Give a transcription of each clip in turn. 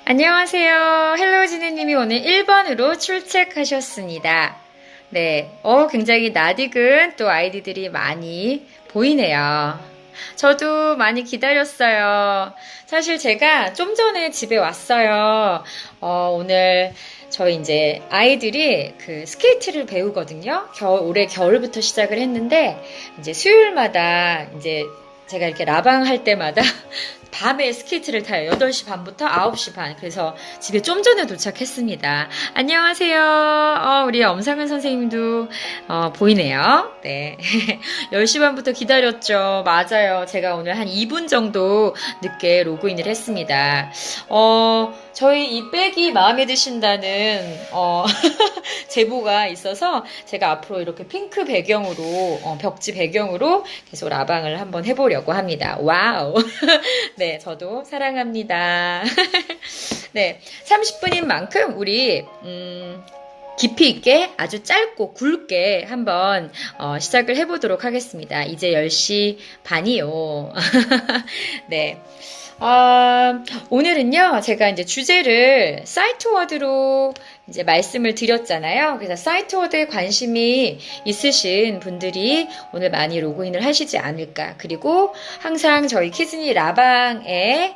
안녕하세요. 헬로지느님이 오늘 1번으로 출첵하셨습니다. 네, 굉장히 낯익은 또 아이디들이 많이 보이네요. 저도 많이 기다렸어요. 사실 제가 좀 전에 집에 왔어요. 오늘 저희 이제 아이들이 그 스케이트를 배우거든요. 올해 겨울부터 시작을 했는데, 이제 수요일마다 이제 제가 이렇게 라방 할 때마다 밤에 스케이트를 타요. 8시 반부터 9시 반. 그래서 집에 좀 전에 도착했습니다. 안녕하세요. 우리 엄상은 선생님도 보이네요. 네. 10시 반부터 기다렸죠. 맞아요. 제가 오늘 한 2분 정도 늦게 로그인을 했습니다. 저희 이 백이 마음에 드신다는 제보가 있어서 제가 앞으로 이렇게 핑크 배경으로 벽지 배경으로 계속 라방을 한번 해보려고 합니다. 와우. 네, 저도 사랑합니다. 네, 30분인 만큼 우리 깊이 있게 아주 짧고 굵게 한번 시작을 해보도록 하겠습니다. 이제 10시 반이요. 네. 오늘은요, 제가 이제 주제를 사이트워드로 이제 말씀을 드렸잖아요. 그래서 사이트워드에 관심이 있으신 분들이 오늘 많이 로그인을 하시지 않을까. 그리고 항상 저희 키즈니 라방에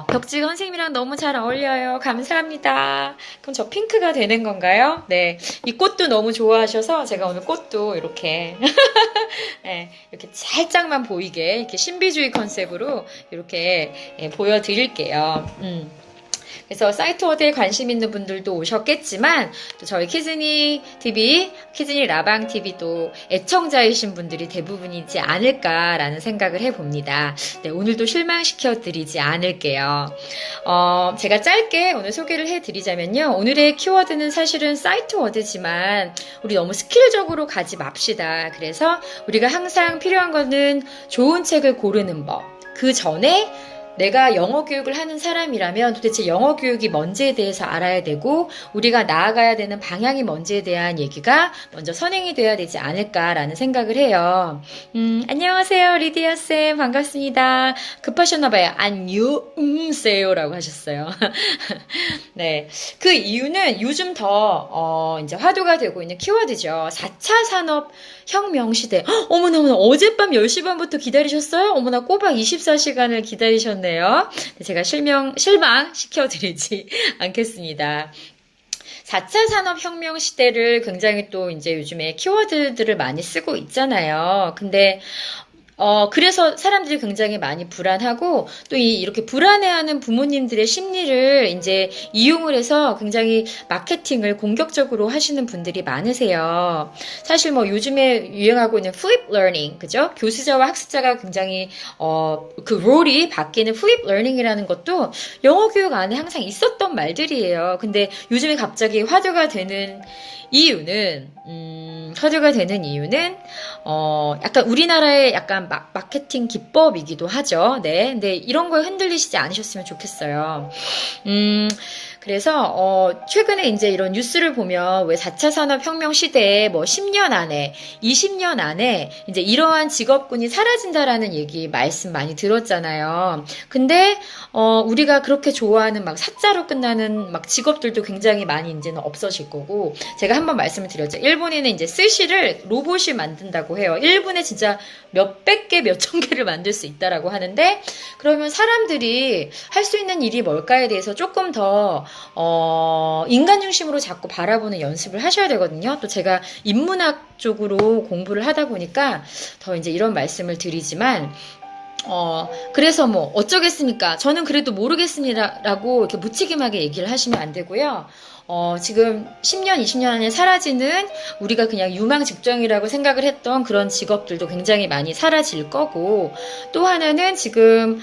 벽지 선생님이랑 너무 잘 어울려요. 감사합니다. 그럼 저 핑크가 되는 건가요? 네. 이 꽃도 너무 좋아하셔서 제가 오늘 꽃도 이렇게 네, 이렇게 살짝만 보이게 이렇게 신비주의 컨셉으로 이렇게 보여드릴게요. 그래서 사이트워드에 관심 있는 분들도 오셨겠지만 또 저희 키즈니 TV, 키즈니 라방 TV도 애청자이신 분들이 대부분이지 않을까라는 생각을 해봅니다. 네, 오늘도 실망시켜 드리지 않을게요. 제가 짧게 오늘 소개를 해드리자면요. 오늘의 키워드는 사실은 사이트워드지만 우리 너무 스킬적으로 가지 맙시다. 그래서 우리가 항상 필요한 거는 좋은 책을 고르는 법. 그 전에 내가 영어 교육을 하는 사람이라면 도대체 영어 교육이 뭔지에 대해서 알아야 되고 우리가 나아가야 되는 방향이 뭔지에 대한 얘기가 먼저 선행이 돼야 되지 않을까라는 생각을 해요. 안녕하세요. 리디아쌤 반갑습니다. 급하셨나봐요. 안녕하세요라고 하셨어요. 네, 그 이유는 요즘 더 이제 화두가 되고 있는 키워드죠. 4차 산업혁명 시대. 어머나 어젯밤 10시 반부터 기다리셨어요? 어머나 꼬박 24시간을 기다리셨네요. 제가 실망시켜드리지 않겠습니다. 4차 산업혁명 시대를 굉장히 또 이제 요즘에 키워드들을 많이 쓰고 있잖아요. 근데 그래서 사람들이 굉장히 많이 불안하고 또 이렇게 불안해하는 부모님들의 심리를 이제 이용을 해서 굉장히 마케팅을 공격적으로 하시는 분들이 많으세요. 사실 뭐 요즘에 유행하고 있는 flip learning, 그죠? 교수자와 학습자가 굉장히, 그 롤이 바뀌는 flip learning이라는 것도 영어 교육 안에 항상 있었던 말들이에요. 근데 요즘에 갑자기 화두가 되는 이유는, 약간 우리나라의 약간 마케팅 기법이기도 하죠. 네. 근데 이런 거에 흔들리시지 않으셨으면 좋겠어요. 그래서, 최근에 이제 이런 뉴스를 보면 왜 4차 산업혁명 시대에 뭐 10년 안에, 20년 안에 이제 이러한 직업군이 사라진다라는 말씀 많이 들었잖아요. 근데, 우리가 그렇게 좋아하는 막 사자로 끝나는 막 직업들도 굉장히 많이 이제는 없어질 거고, 제가 한번 말씀을 드렸죠. 일본에는 이제 스시를 로봇이 만든다고 해요. 1분에 진짜 몇백 개, 몇천 개를 만들 수 있다라고 하는데, 그러면 사람들이 할 수 있는 일이 뭘까에 대해서 조금 더 인간 중심으로 자꾸 바라보는 연습을 하셔야 되거든요. 또 제가 인문학 쪽으로 공부를 하다 보니까 더 이제 이런 말씀을 드리지만, 그래서 뭐 어쩌겠습니까? 저는 그래도 모르겠습니다라고 이렇게 무책임하게 얘기를 하시면 안 되고요. 지금 10년, 20년 안에 사라지는 우리가 그냥 유망 직종이라고 생각을 했던 그런 직업들도 굉장히 많이 사라질 거고, 또 하나는 지금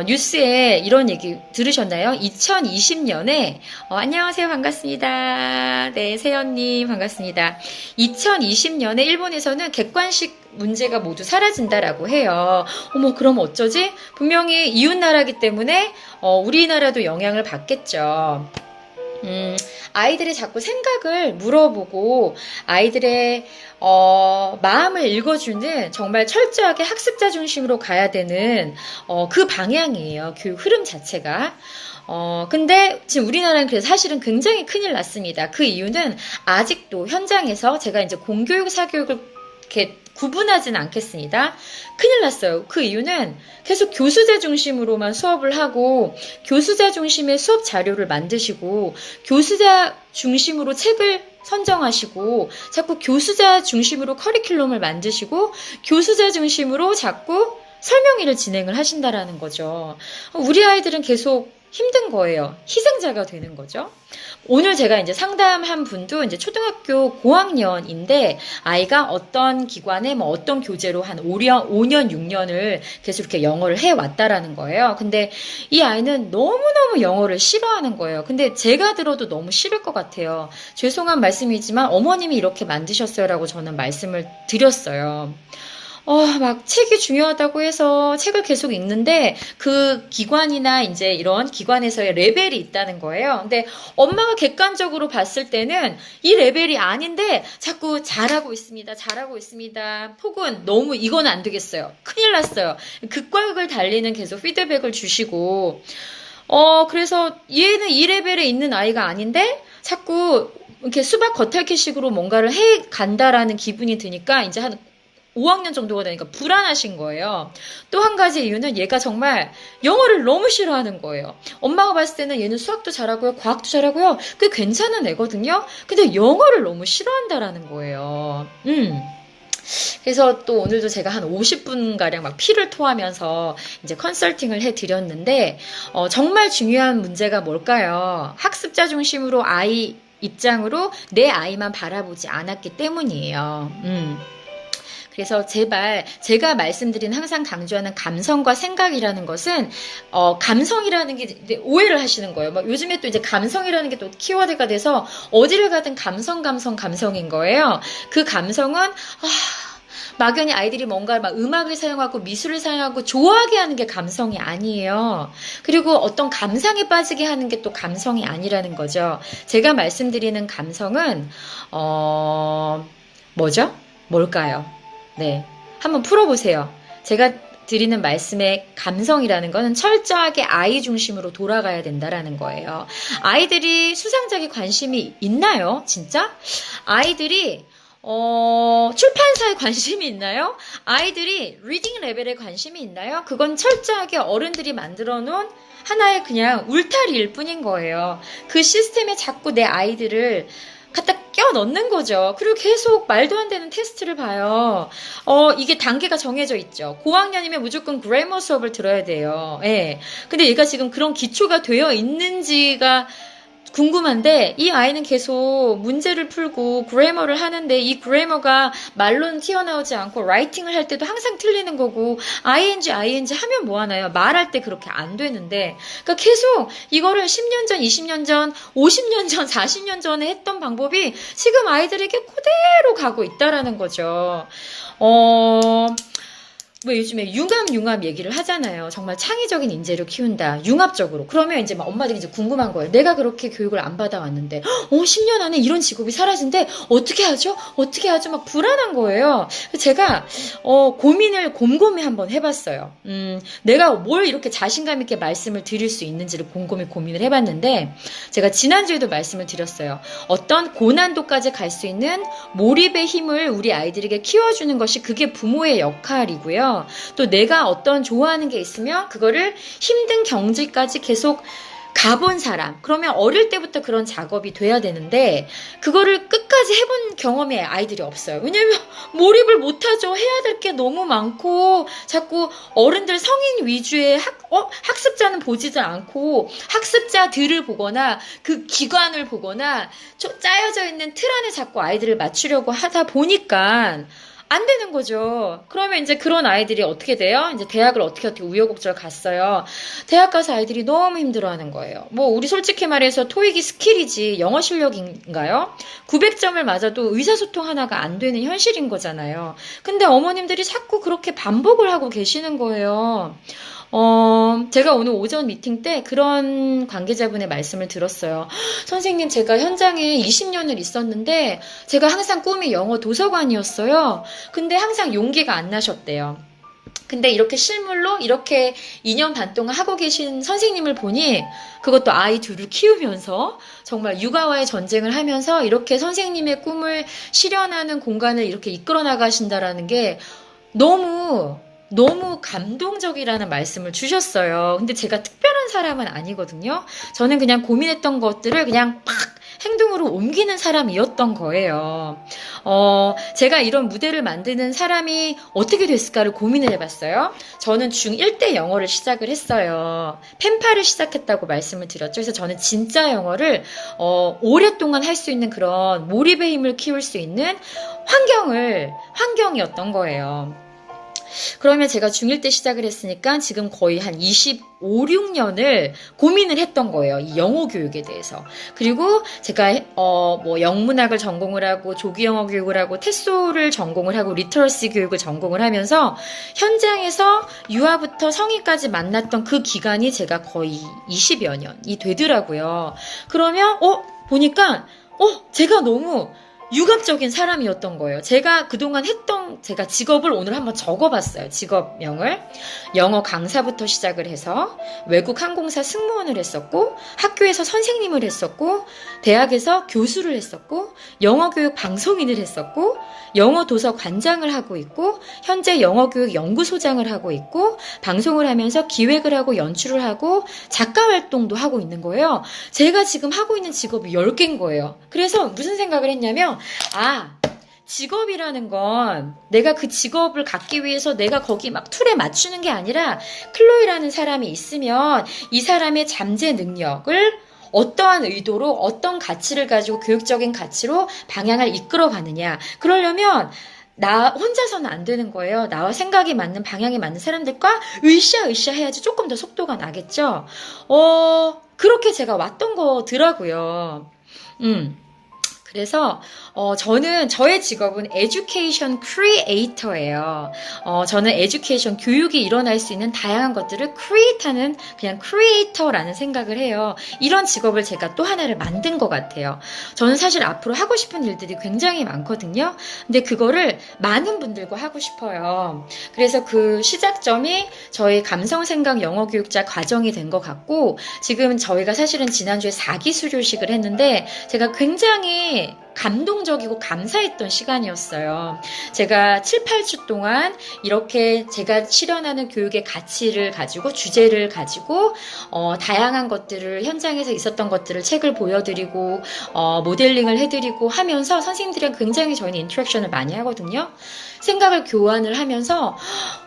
뉴스에 이런 얘기 들으셨나요? 2020년에 안녕하세요. 반갑습니다. 네, 세연님 반갑습니다. 2020년에 일본에서는 객관식 문제가 모두 사라진다라고 해요. 어머, 그럼 어쩌지? 분명히 이웃나라기 때문에 우리나라도 영향을 받겠죠. 아이들의 자꾸 생각을 물어보고 아이들의 마음을 읽어주는 정말 철저하게 학습자 중심으로 가야 되는 그 방향이에요. 교육 흐름 자체가. 근데 지금 우리나라는 그래서 사실은 굉장히 큰일 났습니다. 그 이유는 아직도 현장에서 제가 이제 공교육, 사교육을 이렇게 구분하진 않겠습니다. 큰일 났어요. 그 이유는 계속 교수자 중심으로만 수업을 하고 교수자 중심의 수업 자료를 만드시고 교수자 중심으로 책을 선정하시고 자꾸 교수자 중심으로 커리큘럼을 만드시고 교수자 중심으로 자꾸 설명회를 진행을 하신다라는 거죠. 우리 아이들은 계속 힘든 거예요. 희생자가 되는 거죠. 오늘 제가 이제 상담한 분도 이제 초등학교 고학년인데 아이가 어떤 기관에 뭐 어떤 교재로 한 5년, 6년을 계속 이렇게 영어를 해왔다라는 거예요. 근데 이 아이는 너무너무 영어를 싫어하는 거예요. 근데 제가 들어도 너무 싫을 것 같아요. 죄송한 말씀이지만 어머님이 이렇게 만드셨어요 라고 저는 말씀을 드렸어요. 막 책이 중요하다고 해서 책을 계속 읽는데 그 기관이나 이제 이런 기관에서의 레벨이 있다는 거예요. 근데 엄마가 객관적으로 봤을 때는 이 레벨이 아닌데 자꾸 잘하고 있습니다. 잘하고 있습니다. 혹은 너무 이건 안 되겠어요. 큰일 났어요. 극과 극을 달리는 계속 피드백을 주시고 그래서 얘는 이 레벨에 있는 아이가 아닌데 자꾸 이렇게 수박 겉핥기식으로 뭔가를 해 간다라는 기분이 드니까 이제 한 5학년 정도가 되니까 불안하신 거예요. 또 한 가지 이유는 얘가 정말 영어를 너무 싫어하는 거예요. 엄마가 봤을 때는 얘는 수학도 잘하고요, 과학도 잘하고요. 그게 괜찮은 애거든요. 근데 영어를 너무 싫어한다라는 거예요. 그래서 또 오늘도 제가 한 50분가량 막 피를 토하면서 이제 컨설팅을 해드렸는데, 정말 중요한 문제가 뭘까요? 학습자 중심으로 아이 입장으로 내 아이만 바라보지 않았기 때문이에요. 그래서 제발 제가 말씀드린 항상 강조하는 감성과 생각이라는 것은 감성이라는 게 오해를 하시는 거예요. 막 요즘에 또 이제 감성이라는 게 또 키워드가 돼서 어디를 가든 감성인 거예요. 그 감성은 막연히 아이들이 뭔가 막 음악을 사용하고 미술을 사용하고 좋아하게 하는 게 감성이 아니에요. 그리고 어떤 감상에 빠지게 하는 게 또 감성이 아니라는 거죠. 제가 말씀드리는 감성은 뭐죠? 뭘까요? 네, 한번 풀어보세요. 제가 드리는 말씀의 감성이라는 거는 철저하게 아이 중심으로 돌아가야 된다라는 거예요. 아이들이 수상작에 관심이 있나요? 진짜? 아이들이 출판사에 관심이 있나요? 아이들이 리딩 레벨에 관심이 있나요? 그건 철저하게 어른들이 만들어 놓은 하나의 그냥 울타리일 뿐인 거예요. 그 시스템에 자꾸 내 아이들을 갖다 껴 넣는 거죠. 그리고 계속 말도 안 되는 테스트를 봐요. 이게 단계가 정해져 있죠. 고학년이면 무조건 그래머 수업을 들어야 돼요. 예. 근데 얘가 지금 그런 기초가 되어 있는지가 궁금한데 이 아이는 계속 문제를 풀고 그래머를 하는데 이 그래머가 말로는 튀어나오지 않고 라이팅을 할 때도 항상 틀리는 거고 ing 하면 뭐하나요? 말할 때 그렇게 안 되는데 그러니까 계속 이거를 10년 전, 20년 전, 50년 전, 40년 전에 했던 방법이 지금 아이들에게 그대로 가고 있다라는 거죠. 왜 요즘에 융합 얘기를 하잖아요. 정말 창의적인 인재를 키운다. 융합적으로. 그러면 이제 막 엄마들이 이제 궁금한 거예요. 내가 그렇게 교육을 안 받아왔는데, 10년 안에 이런 직업이 사라진대? 어떻게 하죠? 어떻게 하죠? 막 불안한 거예요. 제가, 고민을 곰곰이 한번 해봤어요. 내가 뭘 이렇게 자신감 있게 말씀을 드릴 수 있는지를 곰곰이 고민을 해봤는데, 제가 지난주에도 말씀을 드렸어요. 어떤 고난도까지 갈 수 있는 몰입의 힘을 우리 아이들에게 키워주는 것이 그게 부모의 역할이고요. 또 내가 어떤 좋아하는 게 있으면 그거를 힘든 경지까지 계속 가본 사람. 그러면 어릴 때부터 그런 작업이 돼야 되는데 그거를 끝까지 해본 경험이 아이들이 없어요. 왜냐면 몰입을 못하죠. 해야 될 게 너무 많고 자꾸 어른들 성인 위주의 학습자는 보지도 않고 학습자들을 보거나 그 기관을 보거나 짜여져 있는 틀 안에 자꾸 아이들을 맞추려고 하다 보니까 안 되는 거죠. 그러면 이제 그런 아이들이 어떻게 돼요? 이제 대학을 어떻게 우여곡절 갔어요. 대학 가서 아이들이 너무 힘들어하는 거예요. 뭐 우리 솔직히 말해서 토익이 스킬이지 영어 실력인가요? 900점을 맞아도 의사소통 하나가 안 되는 현실인 거잖아요. 근데 어머님들이 자꾸 그렇게 반복을 하고 계시는 거예요. 제가 오늘 오전 미팅 때 그런 관계자분의 말씀을 들었어요. 선생님, 제가 현장에 20년을 있었는데, 제가 항상 꿈이 영어 도서관이었어요. 근데 항상 용기가 안 나셨대요. 근데 이렇게 실물로 이렇게 2년 반 동안 하고 계신 선생님을 보니 그것도 아이 둘을 키우면서 정말 육아와의 전쟁을 하면서 이렇게 선생님의 꿈을 실현하는 공간을 이렇게 이끌어 나가신다라는 게 너무 너무 감동적이라는 말씀을 주셨어요. 근데 제가 특별한 사람은 아니거든요. 저는 그냥 고민했던 것들을 그냥 팍 행동으로 옮기는 사람이었던 거예요. 제가 이런 무대를 만드는 사람이 어떻게 됐을까를 고민을 해봤어요. 저는 중1 때 영어를 시작을 했어요. 펜팔을 시작했다고 말씀을 드렸죠. 그래서 저는 진짜 영어를 오랫동안 할 수 있는 그런 몰입의 힘을 키울 수 있는 환경이었던 거예요. 그러면 제가 중1 때 시작을 했으니까 지금 거의 한 25, 6년을 고민을 했던 거예요. 이 영어 교육에 대해서. 그리고 제가 영문학을 전공을 하고 조기 영어 교육을 하고 테소를 전공을 하고 리터러시 교육을 전공을 하면서 현장에서 유아부터 성인까지 만났던 그 기간이 제가 거의 20여 년이 되더라고요. 그러면 보니까 제가 너무 유감적인 사람이었던 거예요. 제가 그동안 했던 제가 직업을 오늘 한번 적어봤어요. 직업명을. 영어 강사부터 시작을 해서 외국 항공사 승무원을 했었고 학교에서 선생님을 했었고 대학에서 교수를 했었고 영어교육 방송인을 했었고 영어 도서 관장을 하고 있고 현재 영어교육 연구소장을 하고 있고 방송을 하면서 기획을 하고 연출을 하고 작가 활동도 하고 있는 거예요. 제가 지금 하고 있는 직업이 10개인 거예요. 그래서 무슨 생각을 했냐면 직업이라는 건 내가 그 직업을 갖기 위해서 내가 거기 막 틀에 맞추는 게 아니라 클로이라는 사람이 있으면 이 사람의 잠재 능력을 어떠한 의도로 어떤 가치를 가지고 교육적인 가치로 방향을 이끌어 가느냐. 그러려면 나 혼자서는 안 되는 거예요. 나와 생각이 맞는 방향이 맞는 사람들과 으쌰으쌰 해야지 조금 더 속도가 나겠죠. 그렇게 제가 왔던 거더라고요. 그래서 저는 저의 직업은 에듀케이션 크리에이터예요. 저는 에듀케이션 교육이 일어날 수 있는 다양한 것들을 크리에이트하는 그냥 크리에이터라는 생각을 해요. 이런 직업을 제가 또 하나를 만든 것 같아요. 저는 사실 앞으로 하고 싶은 일들이 굉장히 많거든요. 근데 그거를 많은 분들과 하고 싶어요. 그래서 그 시작점이 저희 감성생각 영어교육자 과정이 된 것 같고 지금 저희가 사실은 지난주에 4기 수료식을 했는데 제가 굉장히 감동적이고 감사했던 시간이었어요. 제가 7, 8주 동안 이렇게 제가 실현하는 교육의 가치를 가지고 주제를 가지고 다양한 것들을 현장에서 있었던 것들을 책을 보여드리고 모델링을 해드리고 하면서 선생님들이랑 굉장히 저희는 인터랙션을 많이 하거든요. 생각을 교환을 하면서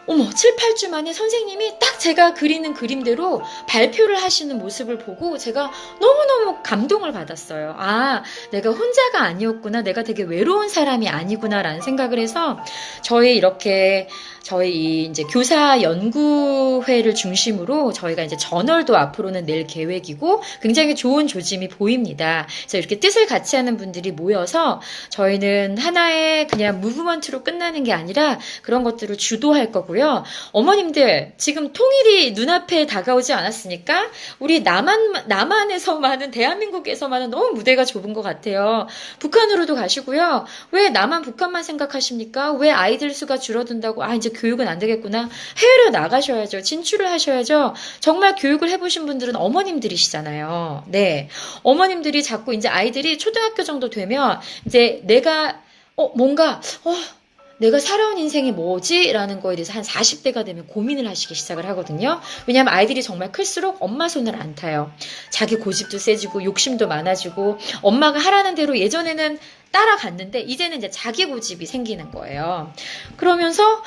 7, 8주 만에 선생님이 딱 제가 그리는 그림대로 발표를 하시는 모습을 보고 제가 너무너무 감동을 받았어요. 내가 혼자가 아니었구나. 내가 되게 외로운 사람이 아니구나라는 생각을 해서 저희 이제 교사 연구회를 중심으로 저희가 이제 저널도 앞으로는 낼 계획이고 굉장히 좋은 조짐이 보입니다. 그래서 이렇게 뜻을 같이 하는 분들이 모여서 저희는 하나의 그냥 무브먼트로 끝나는 게 아니라 그런 것들을 주도할 거고요. 어머님들 지금 통일이 눈앞에 다가오지 않았습니까? 우리 남한에서만은 대한민국에서만은 너무 무대가 좁은 것 같아요. 북한으로도 가시고요. 왜 남한 북한만 생각하십니까? 왜 아이들 수가 줄어든다고 이제 교육은 안 되겠구나. 해외로 나가셔야죠. 진출을 하셔야죠. 정말 교육을 해보신 분들은 어머님들이시잖아요. 네. 어머님들이 자꾸 이제 아이들이 초등학교 정도 되면 이제 내가 내가 살아온 인생이 뭐지? 라는 거에 대해서 한 40대가 되면 고민을 하시기 시작을 하거든요. 왜냐하면 아이들이 정말 클수록 엄마 손을 안 타요. 자기 고집도 세지고 욕심도 많아지고 엄마가 하라는 대로 예전에는 따라갔는데 이제는 이제 자기 고집이 생기는 거예요. 그러면서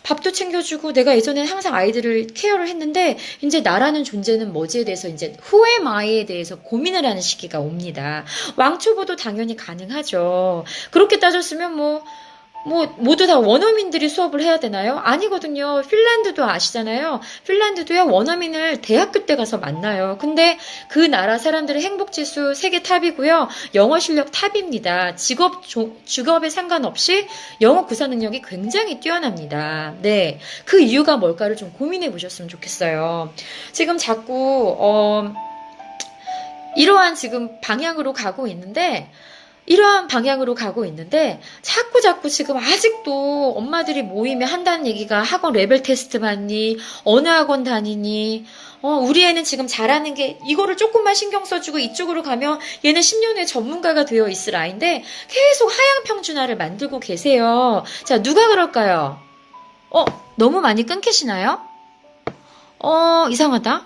밥도 챙겨주고 내가 예전에 항상 아이들을 케어를 했는데 이제 나라는 존재는 뭐지에 대해서 이제 who am I에 대해서 고민을 하는 시기가 옵니다. 왕초보도 당연히 가능하죠. 그렇게 따졌으면 뭐 모두 다 원어민들이 수업을 해야 되나요? 아니거든요. 핀란드도 아시잖아요. 핀란드도요, 원어민을 대학교 때 가서 만나요. 근데 그 나라 사람들의 행복지수 세계 탑이고요. 영어 실력 탑입니다. 직업에 상관없이 영어 구사 능력이 굉장히 뛰어납니다. 네. 그 이유가 뭘까를 좀 고민해 보셨으면 좋겠어요. 지금 자꾸, 이러한 지금 방향으로 가고 있는데, 이러한 방향으로 가고 있는데 자꾸 지금 아직도 엄마들이 모이면 한다는 얘기가 학원 레벨 테스트 받니? 어느 학원 다니니? 우리 애는 지금 잘하는 게 이거를 조금만 신경 써주고 이쪽으로 가면 얘는 10년 후에 전문가가 되어 있을 아이인데 계속 하향 평준화를 만들고 계세요. 자, 누가 그럴까요? 너무 많이 끊기시나요? 이상하다.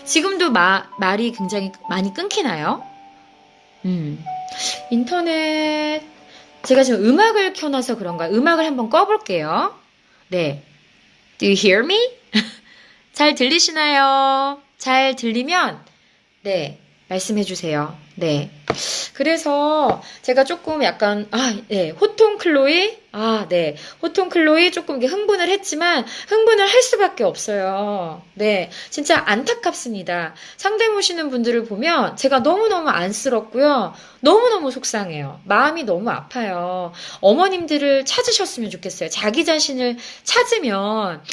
지금도 말이 굉장히 많이 끊기나요? 인터넷, 제가 지금 음악을 켜놔서 그런가? 음악을 한번 꺼볼게요. 네. Do you hear me? 잘 들리시나요? 잘 들리면, 네, 말씀해 주세요. 네. 그래서 제가 조금 약간, 네, 호통 클로이, 네, 호통 클로이 조금 이게 흥분을 했지만, 흥분을 할 수밖에 없어요. 네, 진짜 안타깝습니다. 상대 모시는 분들을 보면 제가 너무너무 안쓰럽고요. 너무너무 속상해요. 마음이 너무 아파요. 어머님들을 찾으셨으면 좋겠어요. 자기 자신을 찾으면,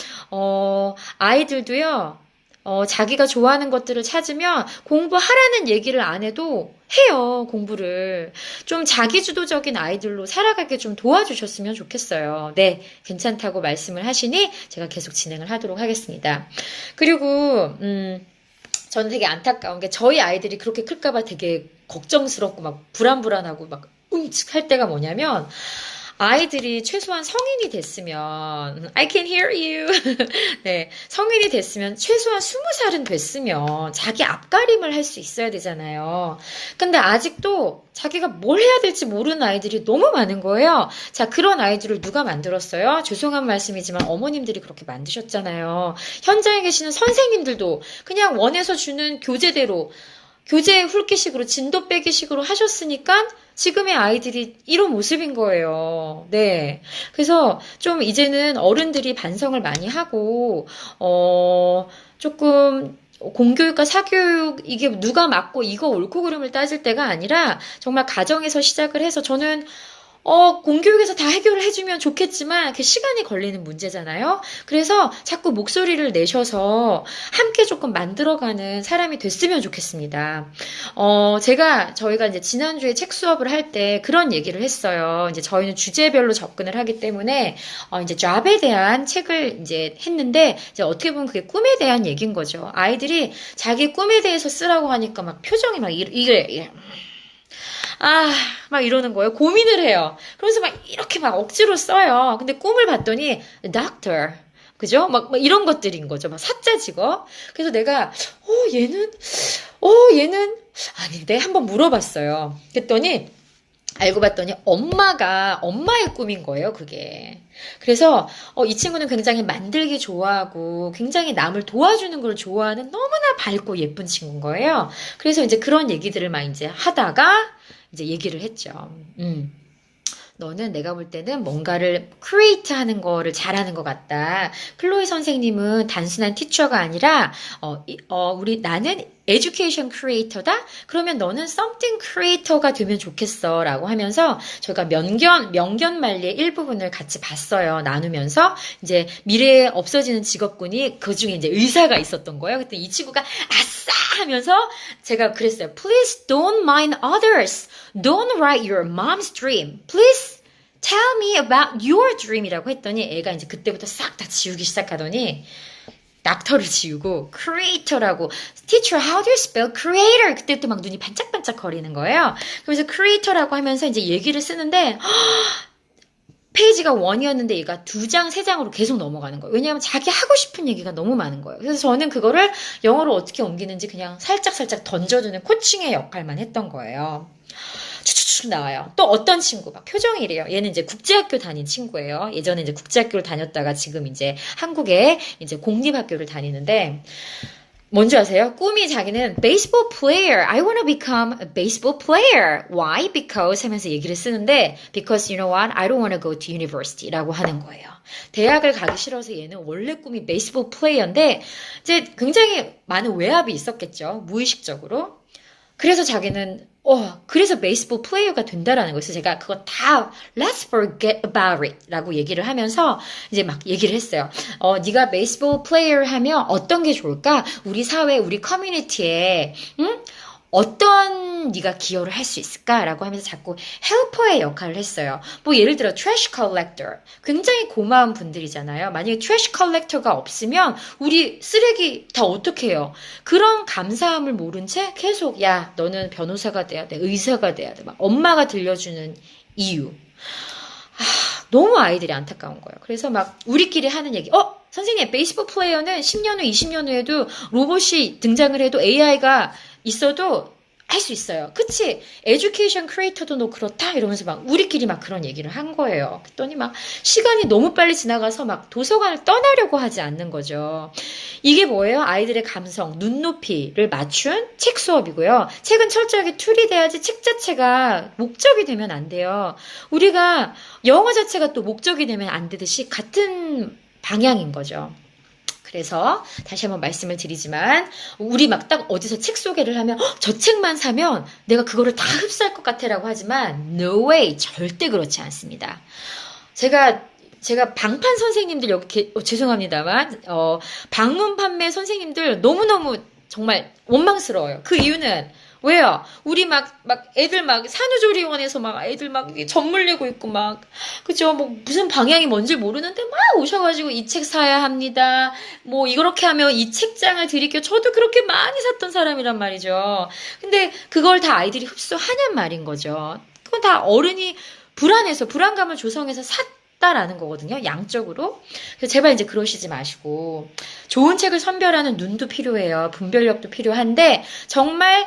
아이들도요, 자기가 좋아하는 것들을 찾으면 공부하라는 얘기를 안 해도 해요, 공부를. 좀 자기주도적인 아이들로 살아가게 좀 도와주셨으면 좋겠어요. 네, 괜찮다고 말씀을 하시니 제가 계속 진행을 하도록 하겠습니다. 그리고, 저는 되게 안타까운 게 저희 아이들이 그렇게 클까봐 되게 걱정스럽고 막 불안불안하고 막 할 때가 뭐냐면, 아이들이 최소한 성인이 됐으면, I can hear you. 네, 성인이 됐으면 최소한 20살은 됐으면 자기 앞가림을 할 수 있어야 되잖아요. 근데 아직도 자기가 뭘 해야 될지 모르는 아이들이 너무 많은 거예요. 자, 그런 아이들을 누가 만들었어요? 죄송한 말씀이지만 어머님들이 그렇게 만드셨잖아요. 현장에 계시는 선생님들도 그냥 원에서 주는 교재대로 교재 훑기식으로 진도 빼기식으로 하셨으니까 지금의 아이들이 이런 모습인 거예요. 네. 그래서 좀 이제는 어른들이 반성을 많이 하고, 조금 공교육과 사교육 이게 누가 맞고 이거 옳고 그름을 따질 때가 아니라 정말 가정에서 시작을 해서 저는 공교육에서 다 해결을 해주면 좋겠지만 그 시간이 걸리는 문제잖아요. 그래서 자꾸 목소리를 내셔서 함께 조금 만들어가는 사람이 됐으면 좋겠습니다. 저희가 이제 지난주에 책 수업을 할 때 그런 얘기를 했어요. 이제 저희는 주제별로 접근을 하기 때문에 이제 잡에 대한 책을 이제 했는데 이제 어떻게 보면 그게 꿈에 대한 얘기인 거죠. 아이들이 자기 꿈에 대해서 쓰라고 하니까 막 표정이 막 이래. 막 이러는 거예요. 고민을 해요. 그러면서 막 이렇게 막 억지로 써요. 근데 꿈을 봤더니, doctor. 그죠? 막 이런 것들인 거죠. 막 사자 직업. 그래서 내가, 얘는, 아닌데? 한번 물어봤어요. 그랬더니, 알고 봤더니 엄마의 꿈인 거예요, 그게. 그래서 이 친구는 굉장히 만들기 좋아하고 굉장히 남을 도와주는 걸 좋아하는 너무나 밝고 예쁜 친구인 거예요. 그래서 이제 그런 얘기들을 막 이제 하다가 이제 얘기를 했죠. 너는 내가 볼 때는 뭔가를 크리에이트 하는 거를 잘하는 것 같다. 클로이 선생님은 단순한 티처가 아니라, 나는 에듀케이션 크리에이터다? 그러면 너는 something 크리에이터가 되면 좋겠어. 라고 하면서 저희가 명견말리의 일부분을 같이 봤어요. 나누면서 이제 미래에 없어지는 직업군이 그 중에 이제 의사가 있었던 거예요. 그때 이 친구가 아싸! 하면서 제가 그랬어요. Please don't mind others. Don't write your mom's dream. Please tell me about your dream이라고 했더니 애가 이제 그때부터 싹 다 지우기 시작하더니 닥터를 지우고 creator라고 teacher how do you spell creator 그때부터 막 눈이 반짝반짝 거리는 거예요. 그래서 creator라고 하면서 이제 얘기를 쓰는데 페이지가 1이었는데 얘가 2장, 3장으로 계속 넘어가는 거예요. 왜냐하면 자기 하고 싶은 얘기가 너무 많은 거예요. 그래서 저는 그거를 영어로 어떻게 옮기는지 그냥 살짝 던져주는 코칭의 역할만 했던 거예요. 쭉쭉쭉 나와요. 또 어떤 친구, 막 표정이 이래요. 얘는 이제 국제학교 다닌 친구예요. 예전에 이제 국제학교를 다녔다가 지금 이제 한국에 이제 공립학교를 다니는데, 뭔지 아세요? 꿈이 자기는 baseball player. I want to become a baseball player. Why? Because 하면서 얘기를 쓰는데 because you know what? I don't want to go to university라고 하는 거예요. 대학을 가기 싫어서 얘는 원래 꿈이 baseball player인데 이제 굉장히 많은 외압이 있었겠죠. 무의식적으로. 그래서 자기는 그래서 베이스볼 플레이어가 된다라는 거예요. 그래서 제가 그거 다 let's forget about it 라고 얘기를 하면서 이제 막 얘기를 했어요. 네가 베이스볼 플레이어 하면 어떤 게 좋을까? 우리 사회, 우리 커뮤니티에 어떤 네가 기여를 할 수 있을까라고 하면서 자꾸 헬퍼의 역할을 했어요. 뭐 예를 들어 트래쉬 컬렉터 굉장히 고마운 분들이잖아요. 만약에 트래쉬 컬렉터가 없으면 우리 쓰레기 다 어떻게 해요? 그런 감사함을 모른 채 계속 야 너는 변호사가 돼야 돼, 의사가 돼야 돼, 막 엄마가 들려주는 이유. 너무 아이들이 안타까운 거예요. 그래서 막 우리끼리 하는 얘기. 선생님 베이스볼 플레이어는 10년 후, 20년 후에도 로봇이 등장을 해도 AI가 있어도 할 수 있어요. 그치? 에듀케이션 크리에이터도 너 그렇다? 이러면서 막 우리끼리 막 그런 얘기를 한 거예요. 그랬더니 막 시간이 너무 빨리 지나가서 막 도서관을 떠나려고 하지 않는 거죠. 이게 뭐예요? 아이들의 감성, 눈높이를 맞춘 책 수업이고요. 책은 철저하게 툴이 돼야지 책 자체가 목적이 되면 안 돼요. 우리가 영어 자체가 또 목적이 되면 안 되듯이 같은 방향인 거죠. 그래서 다시 한번 말씀을 드리지만 우리 막 딱 어디서 책 소개를 하면 저 책만 사면 내가 그거를 다 흡수할 것 같아라고 하지만 no way 절대 그렇지 않습니다. 제가 방판 선생님들 여기 죄송합니다만 방문 판매 선생님들 너무너무 정말 원망스러워요. 그 이유는 왜요? 우리 애들 산후조리원에서 애들 젖 물리고 있고 그죠? 뭐 무슨 방향이 뭔지 모르는데 오셔가지고 이 책 사야 합니다. 뭐 이렇게 하면 이 책장을 드릴게요. 저도 그렇게 많이 샀던 사람이란 말이죠. 근데 그걸 다 아이들이 흡수하냔 말인 거죠. 그건 다 어른이 불안해서 불안감을 조성해서 샀다라는 거거든요. 양적으로. 그래서 제발 이제 그러시지 마시고 좋은 책을 선별하는 눈도 필요해요. 분별력도 필요한데 정말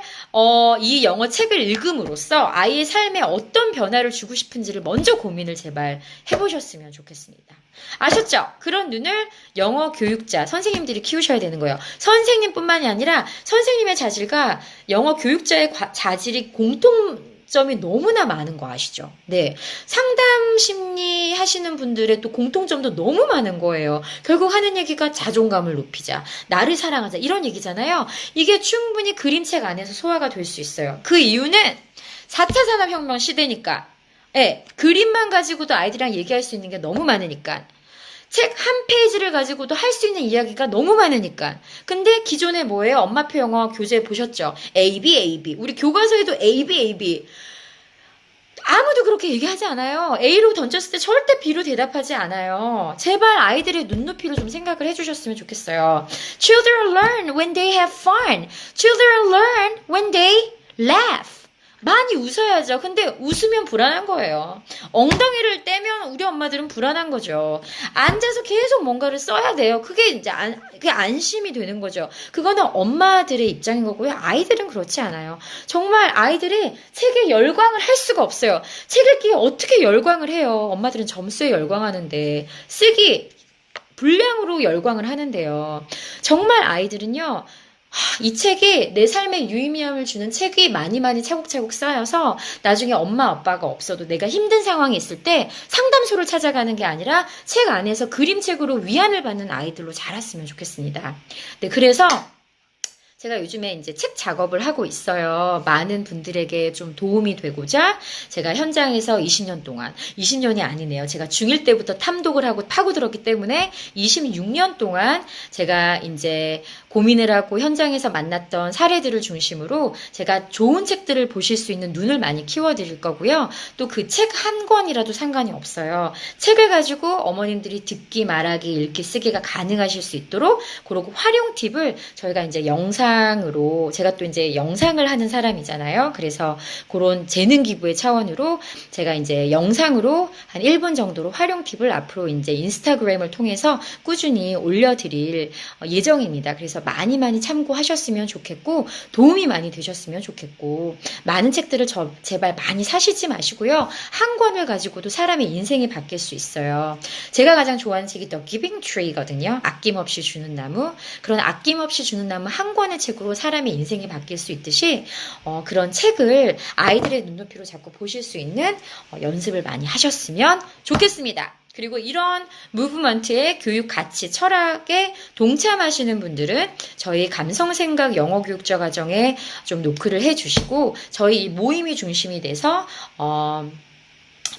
이 영어 책을 읽음으로써 아이의 삶에 어떤 변화를 주고 싶은지를 먼저 고민을 제발 해보셨으면 좋겠습니다. 아셨죠? 그런 눈을 영어 교육자, 선생님들이 키우셔야 되는 거예요. 선생님뿐만이 아니라 선생님의 자질과 영어 교육자의 자질이 공통점이 너무나 많은 거 아시죠? 네. 상담 심리 하시는 분들의 또 공통점도 너무 많은 거예요. 결국 하는 얘기가 자존감을 높이자, 나를 사랑하자, 이런 얘기잖아요. 이게 충분히 그림책 안에서 소화가 될 수 있어요. 그 이유는 4차 산업혁명 시대니까. 네, 그림만 가지고도 아이들이랑 얘기할 수 있는 게 너무 많으니까. 책 한 페이지를 가지고도 할 수 있는 이야기가 너무 많으니까. 근데 기존에 뭐예요? 엄마표 영어 교재 보셨죠? A, B, A, B. 우리 교과서에도 A, B, A, B. 아무도 그렇게 얘기하지 않아요. A로 던졌을 때 절대 B로 대답하지 않아요. 제발 아이들의 눈높이를 좀 생각을 해주셨으면 좋겠어요. Children learn when they have fun. Children learn when they laugh. 많이 웃어야죠. 근데 웃으면 불안한 거예요. 엉덩이를 떼면 우리 엄마들은 불안한 거죠. 앉아서 계속 뭔가를 써야 돼요. 그게 이제 그게 안심이 되는 거죠. 그거는 엄마들의 입장인 거고요. 아이들은 그렇지 않아요. 정말 아이들이 책에 열광을 할 수가 없어요. 책 읽기에 어떻게 열광을 해요? 엄마들은 점수에 열광하는데 쓰기 분량으로 열광을 하는데요. 정말 아이들은요. 이 책이 내 삶에 유의미함을 주는 책이 많이 차곡차곡 쌓여서 나중에 엄마 아빠가 없어도 내가 힘든 상황이 있을 때 상담소를 찾아가는 게 아니라 책 안에서 그림책으로 위안을 받는 아이들로 자랐으면 좋겠습니다. 네, 그래서 제가 요즘에 이제 책 작업을 하고 있어요. 많은 분들에게 좀 도움이 되고자 제가 현장에서 20년 동안, 20년이 아니네요. 제가 중1 때부터 탐독을 하고 파고들었기 때문에 26년 동안 제가 이제 고민을 하고 현장에서 만났던 사례들을 중심으로 제가 좋은 책들을 보실 수 있는 눈을 많이 키워드릴 거고요. 또 그 책 한 권이라도 상관이 없어요. 책을 가지고 어머님들이 듣기, 말하기, 읽기, 쓰기가 가능하실 수 있도록 그리고 활용 팁을 저희가 이제 영상 영상으로, 제가 또 이제 영상을 하는 사람이잖아요. 그래서 그런 재능 기부의 차원으로 제가 이제 영상으로 한 1분 정도로 활용 팁을 앞으로 이제 인스타그램을 통해서 꾸준히 올려드릴 예정입니다. 그래서 많이 많이 참고하셨으면 좋겠고, 도움이 많이 되셨으면 좋겠고, 많은 책들을 제발 많이 사시지 마시고요. 한 권을 가지고도 사람의 인생이 바뀔 수 있어요. 제가 가장 좋아하는 책이 The Giving Tree거든요. 아낌없이 주는 나무. 그런 아낌없이 주는 나무 한 권의 책으로 사람의 인생이 바뀔 수 있듯이 그런 책을 아이들의 눈높이로 자꾸 보실 수 있는 연습을 많이 하셨으면 좋겠습니다. 그리고 이런 무브먼트의 교육 가치, 철학에 동참하시는 분들은 저희 감성생각 영어교육자 과정에 좀 노크를 해주시고 저희 이 모임이 중심이 돼서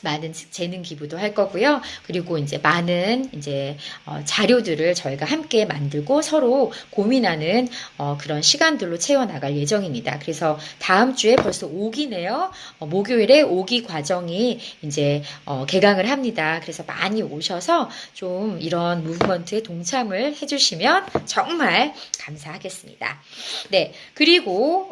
많은 재능 기부도 할 거고요. 그리고 이제 많은 이제 자료들을 저희가 함께 만들고 서로 고민하는 그런 시간들로 채워나갈 예정입니다. 그래서 다음 주에 벌써 5기네요. 목요일에 5기 과정이 이제 개강을 합니다. 그래서 많이 오셔서 좀 이런 무브먼트에 동참을 해주시면 정말 감사하겠습니다. 네, 그리고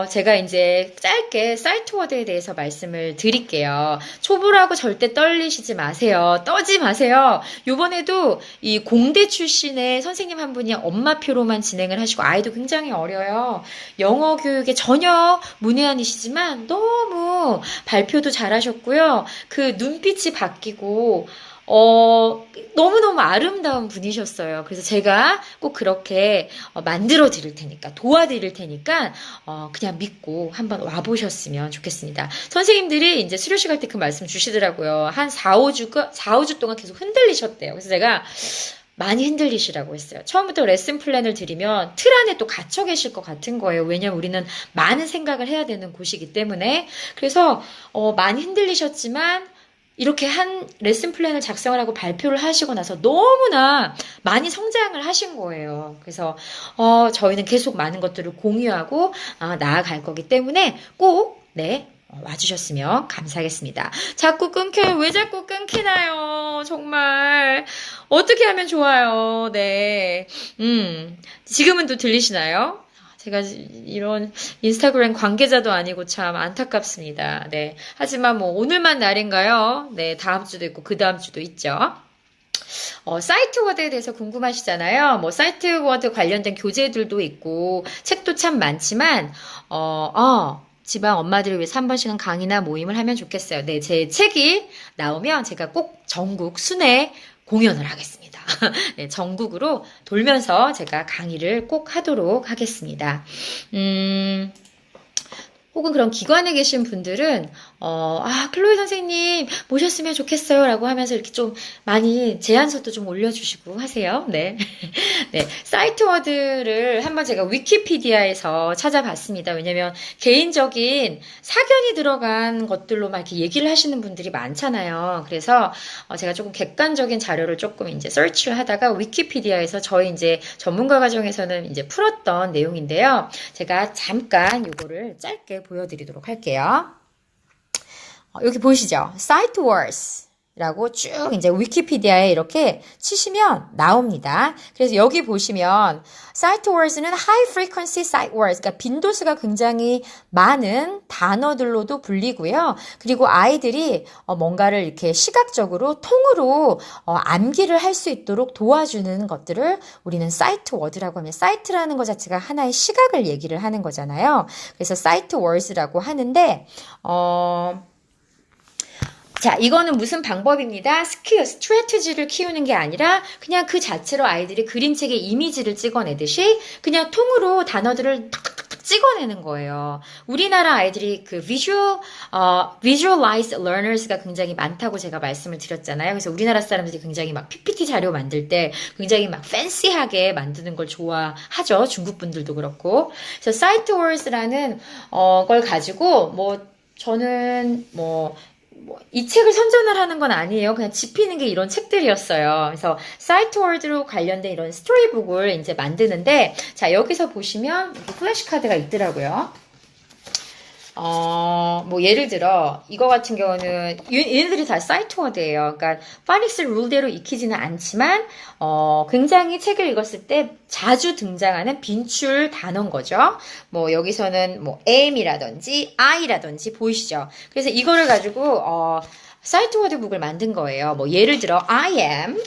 제가 이제 짧게 사이트워드에 대해서 말씀을 드릴게요. 초보라고 절대 떨리시지 마세요. 떠지 마세요. 요번에도 이 공대 출신의 선생님 한 분이 엄마표로만 진행을 하시고 아이도 굉장히 어려요. 영어 교육에 전혀 문외한이시지만 너무 발표도 잘하셨고요. 그 눈빛이 바뀌고 너무너무 아름다운 분이셨어요. 그래서 제가 꼭 그렇게 만들어 드릴 테니까, 도와드릴 테니까, 그냥 믿고 한번 와보셨으면 좋겠습니다. 선생님들이 이제 수료식 할 때 그 말씀 주시더라고요. 한 4, 5주 동안 계속 흔들리셨대요. 그래서 제가 많이 흔들리시라고 했어요. 처음부터 레슨 플랜을 드리면 틀 안에 또 갇혀 계실 것 같은 거예요. 왜냐면 우리는 많은 생각을 해야 되는 곳이기 때문에. 그래서, 많이 흔들리셨지만, 이렇게 한 레슨 플랜을 작성을 하고 발표를 하시고 나서 너무나 많이 성장을 하신 거예요. 그래서 저희는 계속 많은 것들을 공유하고 나아갈 거기 때문에 꼭 와주셨으면 감사하겠습니다. 자꾸 끊겨요. 왜 자꾸 끊기나요? 정말 어떻게 하면 좋아요? 네, 지금은 또 들리시나요? 제가 이런 인스타그램 관계자도 아니고 참 안타깝습니다. 네. 하지만 뭐 오늘만 날인가요? 네. 다음 주도 있고 그 다음 주도 있죠. 사이트 워드에 대해서 궁금하시잖아요. 뭐 사이트 워드 관련된 교재들도 있고 책도 참 많지만 지방 엄마들을 위해서 한 번씩은 강의나 모임을 하면 좋겠어요. 네. 제 책이 나오면 제가 꼭 전국 순회 공연을 하겠습니다. 네, 전국으로 돌면서 제가 강의를 꼭 하도록 하겠습니다. 혹은 그런 기관에 계신 분들은 클로이 선생님 모셨으면 좋겠어요 라고 하면서 이렇게 좀 많이 제안서도 좀 올려주시고 하세요. 네. 네. 사이트 워드를 한번 제가 위키피디아에서 찾아봤습니다. 왜냐면 개인적인 사견이 들어간 것들로 막 이렇게 얘기를 하시는 분들이 많잖아요. 그래서 제가 조금 객관적인 자료를 조금 이제 서치를 하다가 위키피디아에서 저희 이제 전문가 과정에서는 이제 풀었던 내용인데요. 제가 잠깐 요거를 짧게 보여드리도록 할게요. 여기 보이시죠? Site Wars 라고 쭉 이제 위키피디아에 이렇게 치시면 나옵니다. 그래서 여기 보시면 Site Wars는 High Frequency Site Wars, 그러니까 빈도수가 굉장히 많은 단어들로도 불리고요. 그리고 아이들이 뭔가를 이렇게 시각적으로 통으로 암기를 할 수 있도록 도와주는 것들을 우리는 사이트 워드라고 하면, 사이트라는 것 자체가 하나의 시각을 얘기를 하는 거잖아요. 그래서 사이트 워드라고 하는데 자, 이거는 무슨 방법입니다. 스트래티지를 키우는 게 아니라 그냥 그 자체로 아이들이 그림책에 이미지를 찍어내듯이 그냥 통으로 단어들을 탁탁탁 찍어내는 거예요. 우리나라 아이들이 그 visualized learners가 굉장히 많다고 제가 말씀을 드렸잖아요. 그래서 우리나라 사람들이 굉장히 막 PPT 자료 만들 때 굉장히 막 팬시하게 만드는 걸 좋아하죠. 중국 분들도 그렇고. 그래서 사이트 워즈라는 걸 가지고 저는 이 책을 선전을 하는 건 아니에요. 그냥 집히는 게 이런 책들이었어요. 그래서 사이트 워드로 관련된 이런 스토리북을 이제 만드는데, 자, 여기서 보시면 플래시카드가 있더라고요. 뭐 예를 들어 이거 같은 경우는 얘네들이 다 사이트 워드예요. 그러니까 파닉스 룰대로 익히지는 않지만 굉장히 책을 읽었을 때 자주 등장하는 빈출 단어인 거죠. 뭐 여기서는 뭐 am이라든지 I라든지 보이시죠? 그래서 이거를 가지고 사이트 워드북을 만든 거예요. 뭐 예를 들어 I am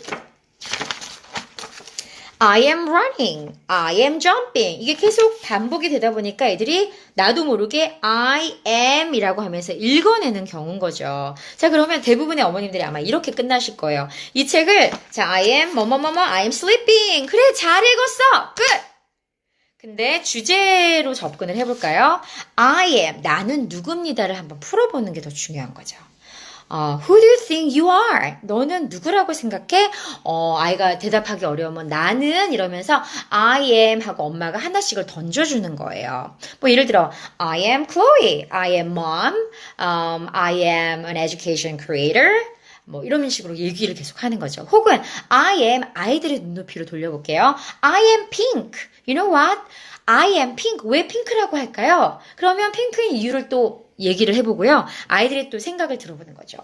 running, I am jumping. 이게 계속 반복이 되다 보니까 애들이 나도 모르게 I am 이라고 하면서 읽어내는 경우인 거죠. 자, 그러면 대부분의 어머님들이 아마 이렇게 끝나실 거예요. 이 책을, 자, I am, 뭐뭐뭐뭐, I am sleeping. 그래, 잘 읽었어. 끝! 근데 주제로 접근을 해볼까요? I am, 나는 누굽니다를 한번 풀어보는 게 더 중요한 거죠. Who do you think you are? 너는 누구라고 생각해? 아이가 대답하기 어려우면 나는 이러면서 I am 하고 엄마가 하나씩을 던져주는 거예요. 뭐 예를 들어 I am Chloe, I am mom, I am an education creator. 뭐 이런 식으로 얘기를 계속 하는 거죠. 혹은 I am 아이들의 눈높이로 돌려볼게요. I am pink. You know what? I am pink. 왜 핑크라고 할까요? 그러면 핑크인 이유를 또 얘기를 해보고요. 아이들의 또 생각을 들어보는 거죠.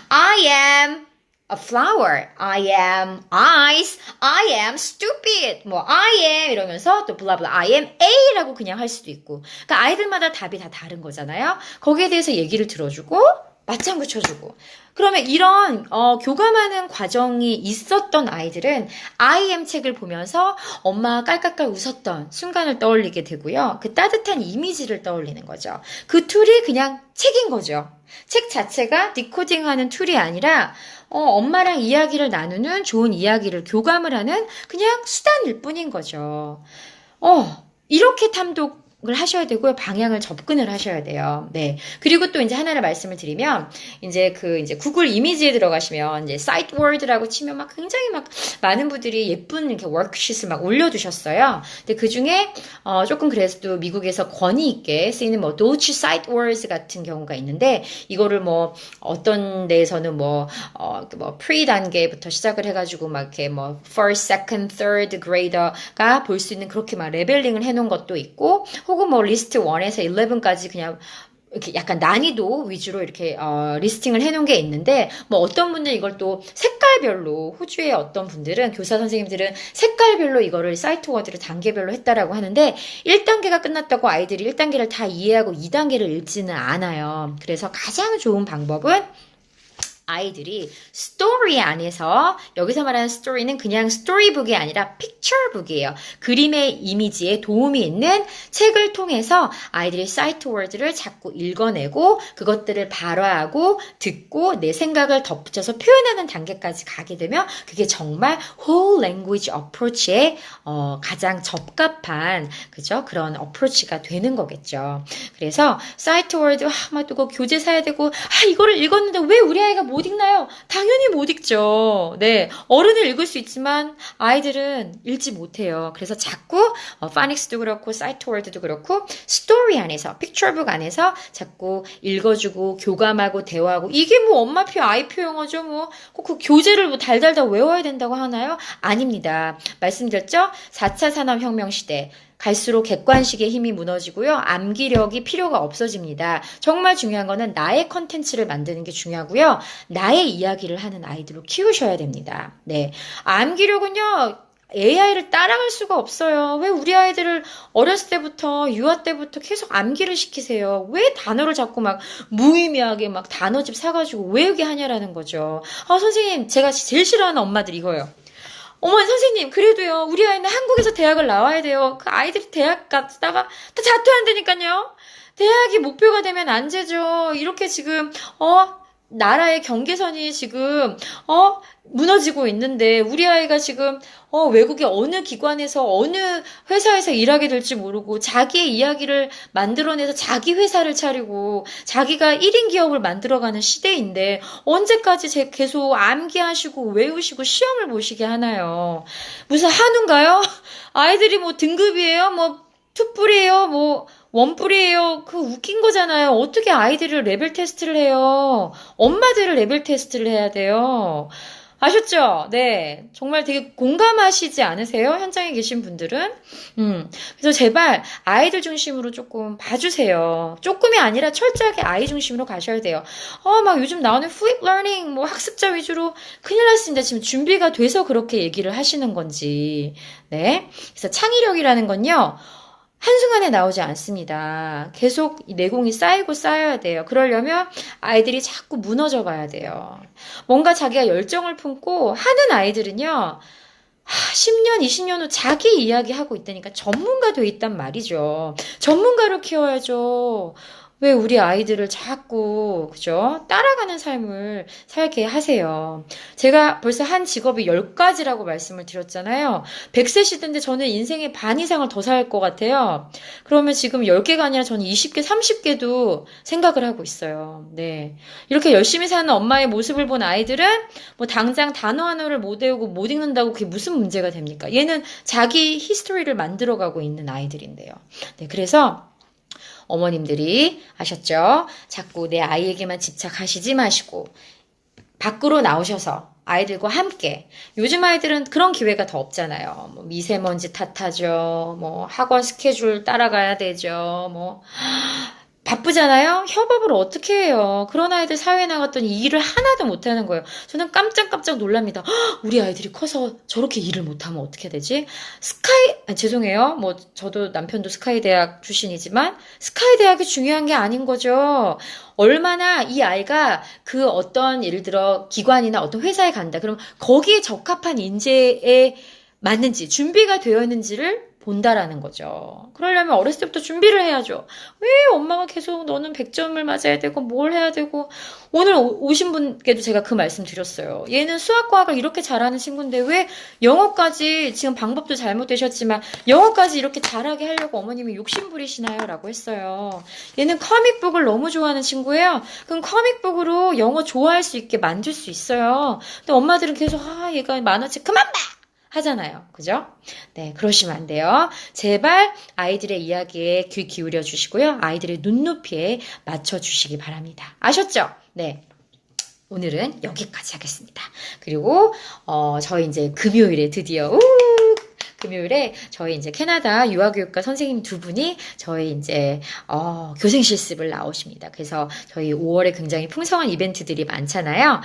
I am a flower. I am eyes. I am stupid. 뭐 I am 이러면서 또 블라블라 I am A라고 그냥 할 수도 있고. 그러니까 아이들마다 답이 다 다른 거잖아요. 거기에 대해서 얘기를 들어주고 맞장구 쳐주고. 그러면 이런 교감하는 과정이 있었던 아이들은 IM 책을 보면서 엄마가 깔깔깔 웃었던 순간을 떠올리게 되고요. 그 따뜻한 이미지를 떠올리는 거죠. 그 툴이 그냥 책인 거죠. 책 자체가 디코딩하는 툴이 아니라 엄마랑 이야기를 나누는 좋은 이야기를 교감을 하는 그냥 수단일 뿐인 거죠. 이렇게 탐독 을 하셔야 되고요. 방향을 접근을 하셔야 돼요. 네. 그리고 또 이제 하나를 말씀을 드리면, 이제 구글 이미지에 들어가시면, 이제 사이트 워드라고 치면 막 굉장히 막 많은 분들이 예쁜 이렇게 워크시트를 막 올려두셨어요. 근데 그 중에, 조금 그래도 미국에서 권위 있게 쓰이는 뭐, 도치 사이트 워드 같은 경우가 있는데, 이거를 뭐, 어떤 데에서는 뭐, 프리 단계부터 시작을 해가지고 막 이렇게 뭐, first, second, third grader가 볼 수 있는 그렇게 막 레벨링을 해놓은 것도 있고, 혹은 뭐 리스트 1에서 11까지 그냥 이렇게 약간 난이도 위주로 이렇게 리스팅을 해놓은 게 있는데 뭐 어떤 분들은 이걸 또 색깔별로 호주의 어떤 분들은 교사 선생님들은 색깔별로 이거를 사이트 워드를 단계별로 했다라고 하는데 1단계가 끝났다고 아이들이 1단계를 다 이해하고 2단계를 읽지는 않아요. 그래서 가장 좋은 방법은 아이들이 스토리 안에서 여기서 말하는 스토리는 그냥 스토리북이 아니라 픽처북이에요. 그림의 이미지에 도움이 있는 책을 통해서 아이들이 사이트 워드를 자꾸 읽어내고 그것들을 발화하고 듣고 내 생각을 덧붙여서 표현하는 단계까지 가게 되면 그게 정말 whole language approach에 가장 적합한 그죠? 그런 어프로치가 되는 거겠죠. 그래서 사이트 워드 막 또 교재 사야 되고 이거를 읽었는데 왜 우리 아이가 못 읽나요? 당연히 못 읽죠. 네, 어른은 읽을 수 있지만 아이들은 읽지 못해요. 그래서 자꾸 파닉스도 그렇고 사이트 월드도 그렇고 스토리 안에서 픽처북 안에서 자꾸 읽어주고 교감하고 대화하고 이게 뭐 엄마표 아이표 영어죠. 뭐 꼭 그 교재를 뭐 달달 다 외워야 된다고 하나요? 아닙니다. 말씀드렸죠? 4차 산업혁명 시대 갈수록 객관식의 힘이 무너지고요. 암기력이 필요가 없어집니다. 정말 중요한 거는 나의 컨텐츠를 만드는 게 중요하고요. 나의 이야기를 하는 아이들로 키우셔야 됩니다. 네, 암기력은요. AI를 따라갈 수가 없어요. 왜 우리 아이들을 어렸을 때부터 유아 때부터 계속 암기를 시키세요? 왜 단어를 자꾸 막 무의미하게 막 단어집 사가지고 외우게 하냐라는 거죠. 선생님 제가 제일 싫어하는 엄마들 이거예요. 어머니 선생님 그래도요 우리 아이는 한국에서 대학을 나와야 돼요. 그 아이들이 대학 갔다가 다 자퇴한다니까요. 대학이 목표가 되면 안 되죠. 이렇게 지금 나라의 경계선이 지금 무너지고 있는데 우리 아이가 지금 외국의 어느 기관에서 어느 회사에서 일하게 될지 모르고 자기의 이야기를 만들어내서 자기 회사를 차리고 자기가 1인 기업을 만들어가는 시대인데 언제까지 계속 암기하시고 외우시고 시험을 보시게 하나요? 무슨 한우인가요? 아이들이 뭐 등급이에요? 뭐 투뿔이에요? 뭐 원뿔이에요. 그 웃긴 거잖아요. 어떻게 아이들을 레벨 테스트를 해요? 엄마들을 레벨 테스트를 해야 돼요. 아셨죠? 네. 정말 되게 공감하시지 않으세요? 현장에 계신 분들은? 그래서 제발 아이들 중심으로 조금 봐주세요. 조금이 아니라 철저하게 아이 중심으로 가셔야 돼요. 막 요즘 나오는 플립 러닝, 뭐 학습자 위주로 큰일 났습니다. 지금 준비가 돼서 그렇게 얘기를 하시는 건지. 네. 그래서 창의력이라는 건요. 한순간에 나오지 않습니다. 계속 이 내공이 쌓이고 쌓여야 돼요. 그러려면 아이들이 자꾸 무너져 봐야 돼요. 뭔가 자기가 열정을 품고 하는 아이들은요, 10년, 20년 후 자기 이야기 하고 있다니까 전문가 돼 있단 말이죠. 전문가로 키워야죠. 왜 우리 아이들을 자꾸, 그죠? 따라가는 삶을 살게 하세요. 제가 벌써 한 직업이 10가지라고 말씀을 드렸잖아요. 100세 시대인데 저는 인생의 반 이상을 더 살 것 같아요. 그러면 지금 10개가 아니라 저는 20개, 30개도 생각을 하고 있어요. 네. 이렇게 열심히 사는 엄마의 모습을 본 아이들은 뭐 당장 단어 하나를 못 외우고 못 읽는다고 그게 무슨 문제가 됩니까? 얘는 자기 히스토리를 만들어가고 있는 아이들인데요. 네. 그래서 어머님들이 아셨죠? 자꾸 내 아이에게만 집착하시지 마시고 밖으로 나오셔서 아이들과 함께 요즘 아이들은 그런 기회가 더 없잖아요. 뭐 미세먼지 탓하죠. 뭐 학원 스케줄 따라가야 되죠. 뭐 바쁘잖아요? 협업을 어떻게 해요? 그런 아이들 사회에 나갔더니 일을 하나도 못하는 거예요. 저는 깜짝깜짝 놀랍니다. 헉, 우리 아이들이 커서 저렇게 일을 못하면 어떻게 되지? 죄송해요. 뭐, 저도 남편도 스카이 대학 출신이지만, 스카이 대학이 중요한 게 아닌 거죠. 얼마나 이 아이가 그 어떤, 예를 들어, 기관이나 어떤 회사에 간다. 그럼 거기에 적합한 인재에 맞는지, 준비가 되어 있는지를 본다라는 거죠. 그러려면 어렸을 때부터 준비를 해야죠. 왜 엄마가 계속 너는 100점을 맞아야 되고 뭘 해야 되고 오늘 오신 분께도 제가 그 말씀 드렸어요. 얘는 수학과학을 이렇게 잘하는 친구인데 왜 영어까지 지금 방법도 잘못되셨지만 영어까지 이렇게 잘하게 하려고 어머님이 욕심 부리시나요? 라고 했어요. 얘는 커믹북을 너무 좋아하는 친구예요. 그럼 커믹북으로 영어 좋아할 수 있게 만들 수 있어요. 근데 엄마들은 계속 얘가 만화책 그만 봐! 하잖아요. 그죠? 네, 그러시면 안 돼요. 제발 아이들의 이야기에 귀 기울여 주시고요. 아이들의 눈높이에 맞춰 주시기 바랍니다. 아셨죠? 네. 오늘은 여기까지 하겠습니다. 그리고 저희 이제 금요일에 드디어 금요일에 저희 이제 캐나다 유아교육과 선생님 두 분이 저희 이제 교생 실습을 나오십니다. 그래서 저희 5월에 굉장히 풍성한 이벤트들이 많잖아요.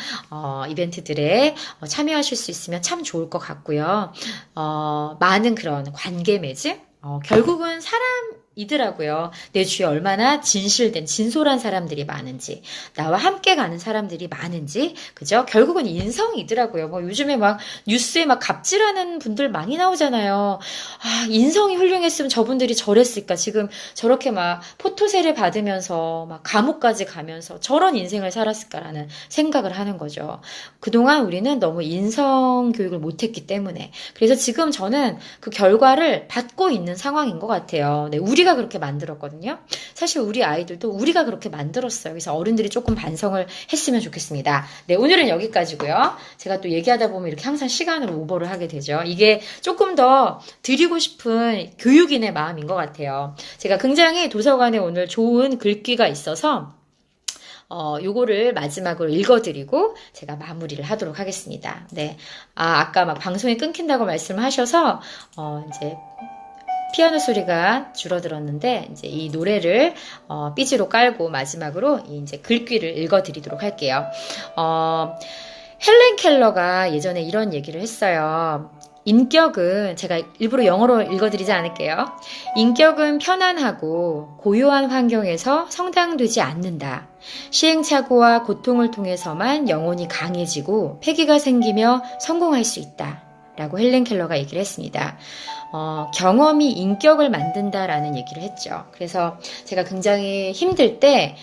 이벤트들에 참여하실 수 있으면 참 좋을 것 같고요. 많은 그런 관계 맺음, 결국은 사람이더라고요. 내 주위에 얼마나 진실된, 진솔한 사람들이 많은지, 나와 함께 가는 사람들이 많은지, 그죠? 결국은 인성이더라고요. 뭐 요즘에 막 뉴스에 막 갑질하는 분들 많이 나오잖아요. 인성이 훌륭했으면 저분들이 저랬을까? 지금 저렇게 막 포토세를 받으면서 막 감옥까지 가면서 저런 인생을 살았을까라는 생각을 하는 거죠. 그동안 우리는 너무 인성 교육을 못했기 때문에. 그래서 지금 저는 그 결과를 받고 있는 상황인 것 같아요. 네, 우리가 그렇게 만들었거든요. 사실 우리 아이들도 우리가 그렇게 만들었어요. 그래서 어른들이 조금 반성을 했으면 좋겠습니다. 네, 오늘은 여기까지고요. 제가 또 얘기하다 보면 이렇게 항상 시간을 오버를 하게 되죠. 이게 조금 더 드리고 싶은 교육인의 마음인 것 같아요. 제가 굉장히 도서관에 오늘 좋은 글귀가 있어서 요거를 마지막으로 읽어드리고 제가 마무리를 하도록 하겠습니다. 네. 아까 막 방송이 끊긴다고 말씀하셔서, 이제, 피아노 소리가 줄어들었는데, 이제 이 노래를, 삐지로 깔고 마지막으로 이제 글귀를 읽어드리도록 할게요. 헬렌 켈러가 예전에 이런 얘기를 했어요. 인격은 제가 일부러 영어로 읽어드리지 않을게요. 인격은 편안하고 고요한 환경에서 성장되지 않는다. 시행착오와 고통을 통해서만 영혼이 강해지고 패기가 생기며 성공할 수 있다. 라고 헬렌 켈러가 얘기를 했습니다. 경험이 인격을 만든다라는 얘기를 했죠. 그래서 제가 굉장히 힘들 때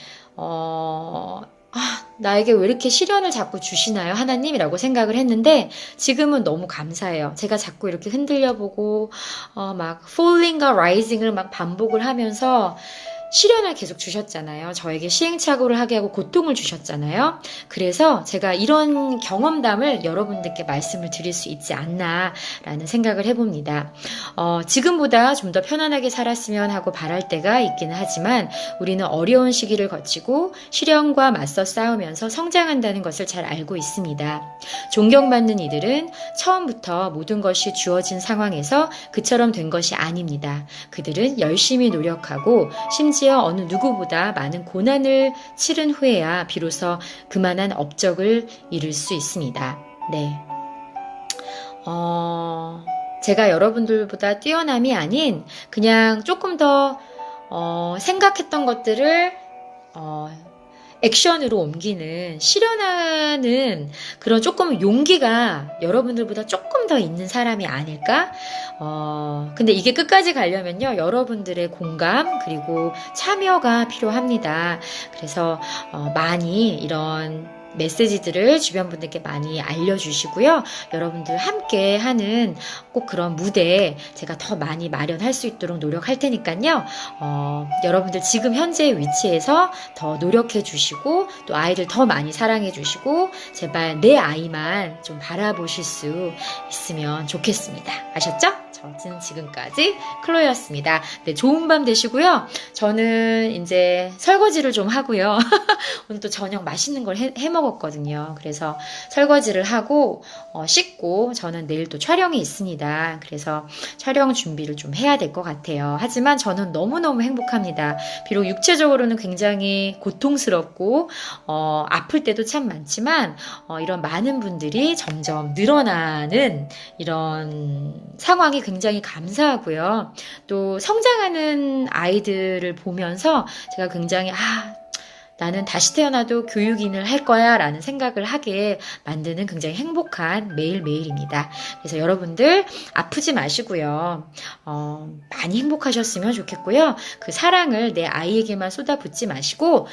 나에게 왜 이렇게 시련을 자꾸 주시나요? 하나님이라고 생각을 했는데 지금은 너무 감사해요. 제가 자꾸 이렇게 흔들려 보고 막 falling과 rising을 막 반복을 하면서 시련을 계속 주셨잖아요. 저에게 시행착오를 하게 하고 고통을 주셨잖아요. 그래서 제가 이런 경험담을 여러분들께 말씀을 드릴 수 있지 않나라는 생각을 해봅니다. 지금보다 좀 더 편안하게 살았으면 하고 바랄 때가 있기는 하지만 우리는 어려운 시기를 거치고 시련과 맞서 싸우면서 성장한다는 것을 잘 알고 있습니다. 존경받는 이들은 처음부터 모든 것이 주어진 상황에서 그처럼 된 것이 아닙니다. 그들은 열심히 노력하고 심지어 어느 누구보다 많은 고난을 치른 후에야 비로소 그만한 업적을 이룰 수 있습니다. 네. 제가 여러분들보다 뛰어남이 아닌 그냥 조금 더 생각했던 것들을 액션으로 옮기는 실현하는 그런 조금 용기가 여러분들보다 조금 더 있는 사람이 아닐까? 근데 이게 끝까지 가려면요, 여러분들의 공감 그리고 참여가 필요합니다. 그래서 많이 이런 메시지들을 주변 분들께 많이 알려주시고요. 여러분들 함께 하는 꼭 그런 무대 제가 더 많이 마련할 수 있도록 노력할 테니까요. 여러분들 지금 현재의 위치에서 더 노력해 주시고 또 아이들 더 많이 사랑해 주시고 제발 내 아이만 좀 바라보실 수 있으면 좋겠습니다. 아셨죠? 저는 지금까지 클로이였습니다. 네, 좋은 밤 되시고요. 저는 이제 설거지를 좀 하고요. 오늘 또 저녁 맛있는 걸 해 먹었거든요. 그래서 설거지를 하고 씻고 저는 내일 또 촬영이 있습니다. 그래서 촬영 준비를 좀 해야 될 것 같아요. 하지만 저는 너무너무 행복합니다. 비록 육체적으로는 굉장히 고통스럽고 아플 때도 참 많지만 이런 많은 분들이 점점 늘어나는 이런 상황이 굉장히 감사하고요. 또 성장하는 아이들을 보면서 제가 굉장히 나는 다시 태어나도 교육인을 할 거야 라는 생각을 하게 만드는 굉장히 행복한 매일매일입니다. 그래서 여러분들 아프지 마시고요. 많이 행복하셨으면 좋겠고요. 그 사랑을 내 아이에게만 쏟아붓지 마시고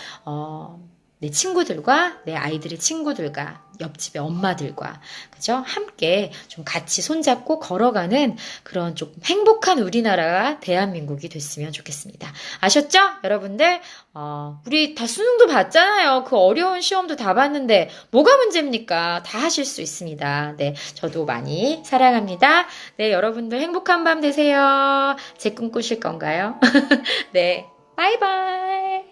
내 친구들과 내 아이들의 친구들과 옆집의 엄마들과 그죠? 함께 좀 같이 손잡고 걸어가는 그런 좀 행복한 우리나라가 대한민국이 됐으면 좋겠습니다. 아셨죠? 여러분들 우리 다 수능도 봤잖아요. 그 어려운 시험도 다 봤는데 뭐가 문제입니까? 다 하실 수 있습니다. 네, 저도 많이 사랑합니다. 네, 여러분들 행복한 밤 되세요. 제 꿈 꾸실 건가요? 네, 바이바이.